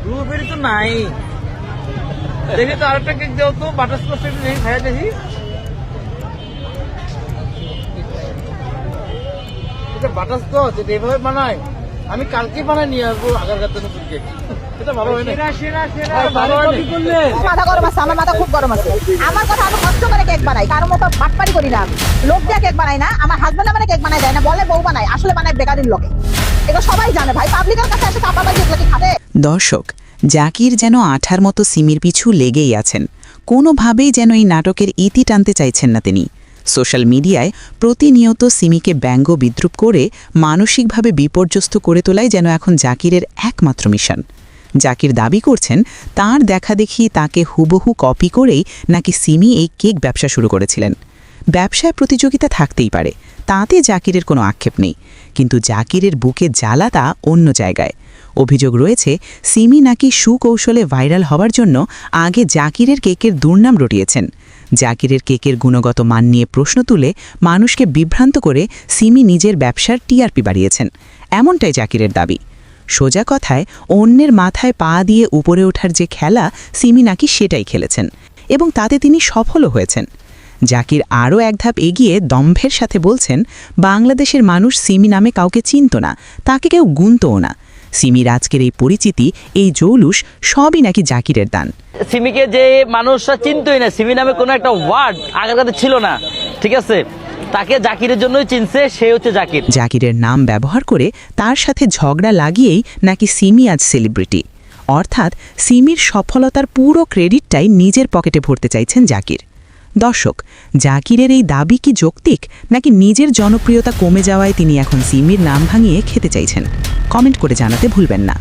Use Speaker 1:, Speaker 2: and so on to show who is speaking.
Speaker 1: Blueberry তো নাই, দেখি তো আরেকটা কেক দেও তো, বাটারস্কচ দেখি, খাইয়া দেখি। এটা বাটারস্কচ, এটা এভাবে বানায়, আমি কালকে বানায় নিয়ে আসবো আগারগাঁওর নতুন কেক। এটা ভালো হয় না, ভালো হয় না।
Speaker 2: মাথা গরম আছে, আমার মাথা খুব গরম আছে। আমার কথা, আমি কষ্ট করে কেক বানাই, কারোর মতো বাটপারি করি না, লোক দিয়ে কেক বানাই না। আমার হাজবেন্ড আমার কেক বানাই দেয় না, বলে বউ বানায়, আসলে বানায় বেকারির লোকে। এগুলো সবাই জানে ভাই, পাবলিকের কাছে এসে চাপাবাজি এগুলো কি খাবে?
Speaker 3: দর্শক, জাকির যেন আঠার মতো সিমির পিছু লেগেই আছেন। কোনোভাবেই যেন এই নাটকের ইতি টানতে চাইছেন না তিনি। সোশ্যাল মিডিয়ায় প্রতিনিয়ত সিমিকে ব্যঙ্গ বিদ্রুপ করে মানসিকভাবে বিপর্যস্ত করে তোলাই যেন এখন জাকিরের একমাত্র মিশন। জাকির দাবি করছেন তাঁর দেখাদেখি তাকে হুবহু কপি করেই নাকি সিমি এই কেক ব্যবসা শুরু করেছিলেন। ব্যবসায় প্রতিযোগিতা থাকতেই পারে, তাতে জাকিরের কোনো আক্ষেপ নেই, কিন্তু জাকিরের বুকে জ্বালাটা অন্য জায়গায়। অভিযোগ রয়েছে সিমি নাকি সুকৌশলে ভাইরাল হওয়ার জন্য আগে জাকিরের কেকের দুর্নাম রটিয়েছেন। জাকিরের কেকের গুণগত মান নিয়ে প্রশ্ন তুলে মানুষকে বিভ্রান্ত করে সিমি নিজের ব্যবসার টিআরপি বাড়িয়েছেন, এমনটাই জাকিরের দাবি। সোজা কথায় অন্যের মাথায় পা দিয়ে উপরে ওঠার যে খেলা সিমি নাকি সেটাই খেলেছেন, এবং তাতে তিনি সফলও হয়েছেন। জাকির আরও এক ধাপ এগিয়ে দম্ভের সাথে বলছেন, বাংলাদেশের মানুষ সিমি নামে কাউকে চিনত না, তাকে কেউ গুনতও না। সিমির আজকের এই পরিচিতি, এই জৌলুস সবই নাকি জাকিরের দান।
Speaker 1: সিমিকে যে মানুষরা চিনতই না, সিমি নামে কোনো একটা ওয়ার্ড আগের কাছে ছিল না, ঠিক আছে, তাকে জাকিরের জন্যই চিনছে, সে হচ্ছে জাকির।
Speaker 3: জাকিরের নাম ব্যবহার করে তার সাথে ঝগড়া লাগিয়েই নাকি সিমি আজ সেলিব্রিটি। অর্থাৎ সিমির সফলতার পুরো ক্রেডিটটাই নিজের পকেটে ভরতে চাইছেন জাকির। দর্শক, জাকিরের এই দাবি কি যৌক্তিক, নাকি নিজের জনপ্রিয়তা কমে যাওয়ায় তিনি এখন সিমির নাম ভাঙিয়ে খেতে চাইছেন? কমেন্ট করে জানাতে ভুলবেন না।